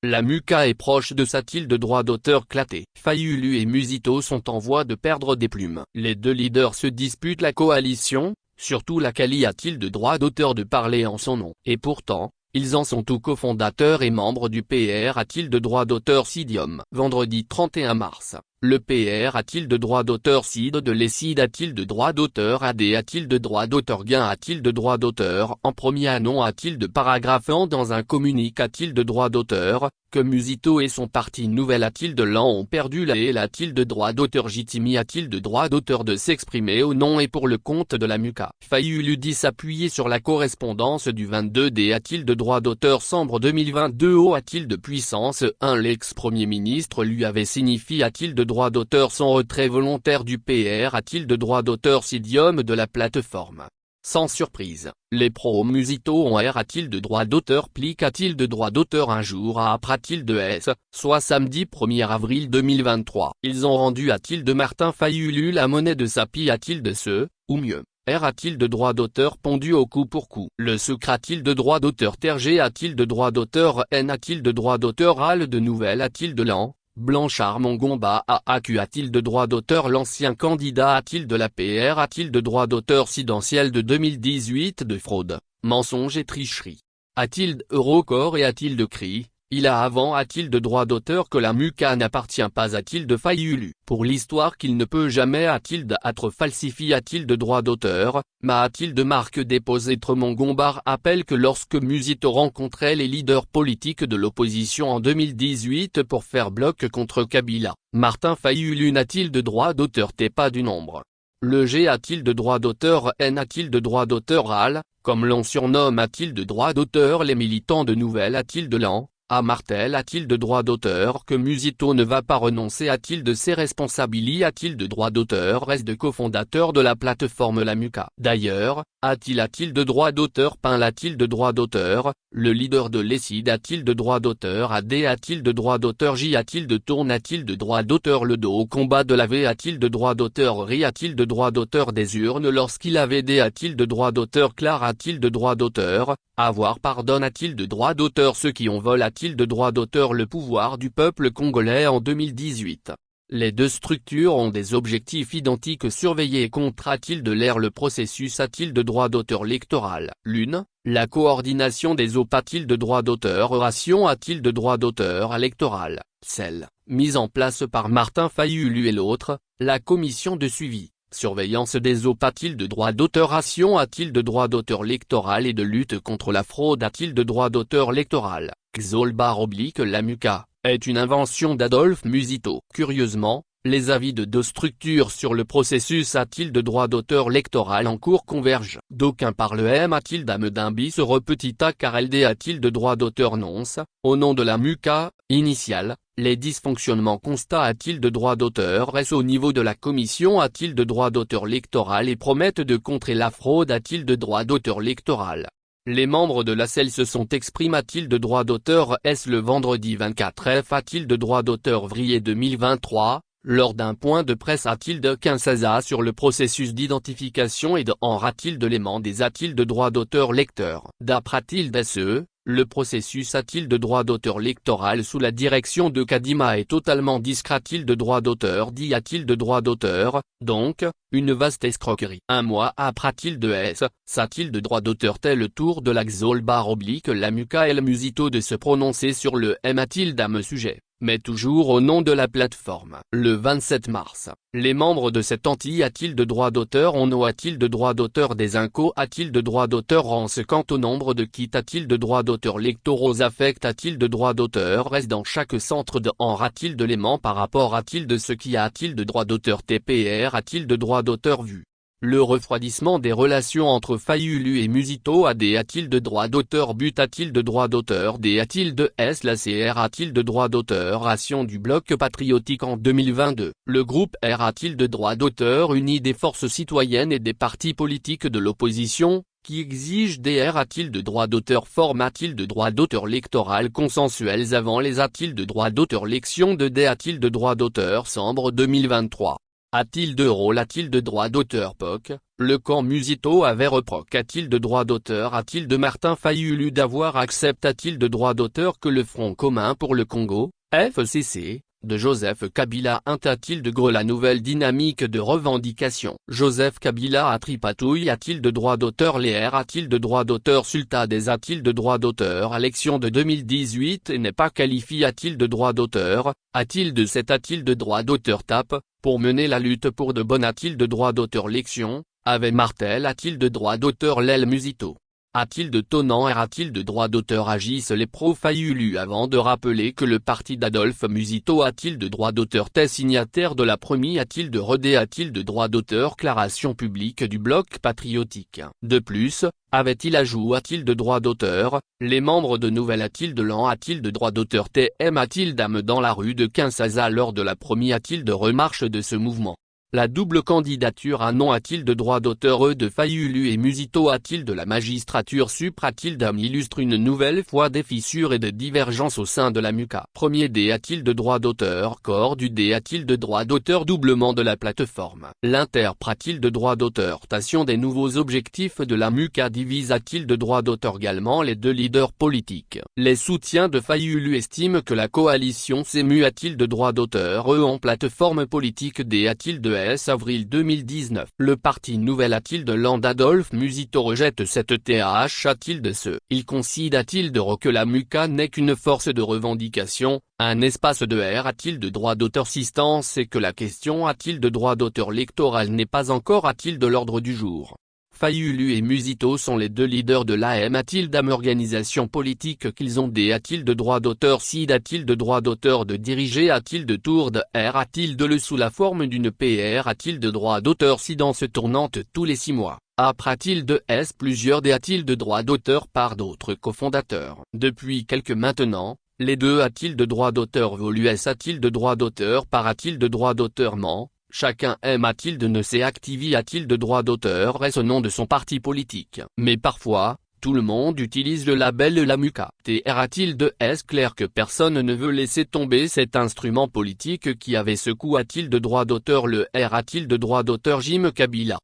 La MUCA est proche de sa-t-il de droit d'auteur claté. Fayulu et Musito sont en voie de perdre des plumes. Les deux leaders se disputent la coalition, surtout laquelle a-t-il de droit d'auteur de parler en son nom. Et pourtant, ils en sont tous cofondateurs et membres du PR a-t-il de droit d'auteur Sidium. Vendredi 31 mars, le PR a-t-il de droit d'auteur Cid de l'Esside a-t-il de droit d'auteur AD a-t-il de droit d'auteur Gain a-t-il de droit d'auteur en premier nom a-t-il de paragraphant dans un communiqué a-t-il de droit d'auteur, que Musito et son parti Nouvelle a-t-il de l'an ont perdu la haie a-t-il de droit d'auteur Jitimi a-t-il de droit d'auteur de s'exprimer au nom et pour le compte de la MUCA. Fayulu dit s'appuyer sur la correspondance du 22 d a-t-il de droit d'auteur Sambre 2022 o a-t-il de puissance 1 l'ex-premier ministre lui avait signifié a-t-il de droit d'auteur son retrait volontaire du PR a-t-il de droit d'auteur Sidium de la plateforme. Sans surprise, les pro-Musito ont a-t-il de droit d'auteur Plic a-t-il de droit d'auteur un jour après a-t-il de S, soit samedi 1er avril 2023. Ils ont rendu a-t-il de Martin Fayulu la monnaie de Sapi a-t-il de ce, ou mieux, a-t-il de droit d'auteur pondu au coup pour coup. Le Sucre a-t-il de droit d'auteur Tergé a-t-il de droit d'auteur N a-t-il de droit d'auteur Al de Nouvelle a-t-il de l'an. Blanchard Mongomba AAQ a-t-il de droit d'auteur l'ancien candidat a-t-il de la PR a-t-il de droit d'auteur sidentiel de 2018 de fraude, mensonge et tricherie. A-t-il de Eurocorps et a-t-il de CRI, il a avant a-t-il de droit d'auteur que la MUCA n'appartient pas a-t-il de Fayulu. Pour l'histoire qu'il ne peut jamais a-t-il d'être falsifié a-t-il de droit d'auteur, mais a-t-il de marque déposée Mongombar appelle que lorsque Musito rencontrait les leaders politiques de l'opposition en 2018 pour faire bloc contre Kabila, Martin Fayulu n'a-t-il de droit d'auteur T pas du nombre. Le G a-t-il de droit d'auteur N a-t-il de droit d'auteur AL, comme l'on surnomme a-t-il de droit d'auteur les militants de Nouvelle a-t-il de l'an. A Martel a-t-il de droit d'auteur que Musito ne va pas renoncer a-t-il de ses responsabilités a-t-il de droit d'auteur reste de cofondateur de la plateforme la MUCA. D'ailleurs, a-t-il de droit d'auteur Pain a-t-il de droit d'auteur, le leader de l'Esside a-t-il de droit d'auteur AD a-t-il de droit d'auteur J a-t-il de Tourne a-t-il de droit d'auteur le dos au combat de la V a-t-il de droit d'auteur Ri a-t-il de droit d'auteur des urnes lorsqu'il avait D a-t-il de droit d'auteur Clar a-t-il de droit d'auteur, avoir pardonne a-t-il de droit d'auteur ceux qui ont volé a-t-il de droit d'auteur le pouvoir du peuple congolais en 2018. Les deux structures ont des objectifs identiques surveiller et contre a-t-il de l'air le processus a-t-il de droit d'auteur électoral. L'une, la coordination des OP a-t-il de droit d'auteur Ration a-t-il de droit d'auteur électoral, celle, mise en place par Martin Fayulu et l'autre, la commission de suivi. Surveillance des OP a-t-il de droit d'auteur Ration a-t-il de droit d'auteur électoral et de lutte contre la fraude a-t-il de droit d'auteur électoral. La MUCA, est une invention d'Adolphe Musito. Curieusement, les avis de deux structures sur le processus a-t-il de droit d'auteur électoral en cours convergent. D'aucuns parlent M a-t-il d'âme d'un bis petit a car LD a-t-il de droit d'auteur nonce, au nom de la MUCA, initiale. Les dysfonctionnements constat a-t-il de droit d'auteur S au niveau de la commission a-t-il de droit d'auteur électoral et promettent de contrer la fraude a-t-il de droit d'auteur électoral. Les membres de la CEL se sont exprimés a-t-il de droit d'auteur S le vendredi 24 F a-t-il de droit d'auteur Vrier 2023, lors d'un point de presse a-t-il de 15 A sur le processus d'identification et de en a-t-il de l'élément des a-t-il de droit d'auteur lecteur. D'après a-t-il d'SE, le processus a-t-il de droit d'auteur électoral sous la direction de Kadima est totalement discret a-t-il de droit d'auteur dit a-t-il de droit d'auteur, donc, une vaste escroquerie. Un mois après a-t-il de S, s'a-t-il de droit d'auteur tel le tour de la la MUCA et le Musito de se prononcer sur le M a-t-il d'un sujet, mais toujours au nom de la plateforme. Le 27 mars, les membres de cette entité a-t-il de droit d'auteur a-t-il de droit d'auteur des incos a-t-il de droit d'auteur en ce quant au nombre de kits a-t-il de droit d'auteur lectoraux affect a-t-il de droit d'auteur reste dans chaque centre de en a-t-il de l'aimant par rapport a-t-il de ce qui a-t-il de droit d'auteur TPR a-t-il de droit d'auteur vu. Le refroidissement des relations entre Fayulu et Musito AD a-t-il de droit d'auteur but a-t-il de droit d'auteur D a-t-il de S la CR a-t-il de droit d'auteur Ration du bloc patriotique en 2022. Le groupe R a-t-il de droit d'auteur uni des forces citoyennes et des partis politiques de l'opposition, qui exige DR a-t-il de droit d'auteur forme a-t-il de droit d'auteur électoral consensuels avant les a-t-il de droit d'auteur lection de D a-t-il de droit d'auteur Sambre 2023. A-t-il de rôle? A-t-il de droit d'auteur? POC, le camp Musito avait reproc. A-t-il de droit d'auteur? A-t-il de Martin Fayulu d'avoir accepté? A-t-il de droit d'auteur que le Front commun pour le Congo, FCC, de Joseph Kabila a-t-il de gros la nouvelle dynamique de revendication? Joseph Kabila a tripatouille. A-t-il de droit d'auteur? Léer a-t-il de droit d'auteur? Sultades a-t-il de droit d'auteur? Élection de 2018 et n'est pas qualifié. A-t-il de droit d'auteur? A-t-il de cet? A-t-il de droit d'auteur? TAP, pour mener la lutte pour de bonnes. A-t-il de droit d'auteur? L'élection, avait Martel a-t-il de droit d'auteur? L'aile Musito. A-t-il de tonnant? A-t-il de droit d'auteur? Agissent les pro-Fayulu avant de rappeler que le parti d'Adolphe Musito a-t-il de droit d'auteur? T'es signataire de la première. A-t-il de redé? A-t-il de droit d'auteur? Déclaration publique du bloc patriotique. De plus, avait-il ajout? A-t-il de droit d'auteur? Les membres de Nouvelle a-t-il de l'an? A-t-il de droit d'auteur? TM a-t-il d'âme dans la rue de Kinshasa lors de la première? A-t-il de remarche de ce mouvement? La double candidature à non a-t-il de droit d'auteur de Fayulu et Musito? A-t-il de la magistrature supra? A-t-il d'âme? Illustre une nouvelle fois des fissures et des divergences au sein de la MUCA. Premier D a-t-il de droit d'auteur? Corps du D a-t-il de droit d'auteur? Doublement de la plateforme. L'interprète a-t-il de droit d'auteur? Tation des nouveaux objectifs de la MUCA divise. A-t-il de droit d'auteur? Également les deux leaders politiques. Les soutiens de Fayulu estiment que la coalition s'émue. A-t-il de droit d'auteur? En plateforme politique D a-t-il de avril 2019. Le parti Nouvelle a-t-il de l'an? Adolphe Musito rejette cette TAH. A-t-il de ce? Il considère a-t-il de que la MUCA n'est qu'une force de revendication, un espace de R? A-t-il de droit d'auteur? Assistance et que la question a-t-il de droit d'auteur électoral n'est pas encore a-t-il de l'ordre du jour. Fayulu et Musito sont les deux leaders de l'AM. A-t-il d'âme organisation politique qu'ils ont des? A-t-il de droit d'auteur? SID a-t-il de droit d'auteur de diriger? A-t-il de tour de R? A-t-il de le sous la forme d'une PR? A-t-il de droit d'auteur si dans se tournante tous les 6 mois? Après a-t-il de S plusieurs D? A-t-il de droit d'auteur par d'autres cofondateurs? Depuis quelques maintenant, les deux a-t-il de droit d'auteur volus? A-t-il de droit d'auteur par? A-t-il de droit d'auteur ment? Chacun aime. A-t-il de ne s'est activé? A-t-il de droit d'auteur? Est-ce au nom de son parti politique? Mais parfois, tout le monde utilise le label la MUCA. TR a-t-il de S clair que personne ne veut laisser tomber cet instrument politique qui avait ce coup? A-t-il de droit d'auteur? Le R a-t-il de droit d'auteur? Jim Kabila.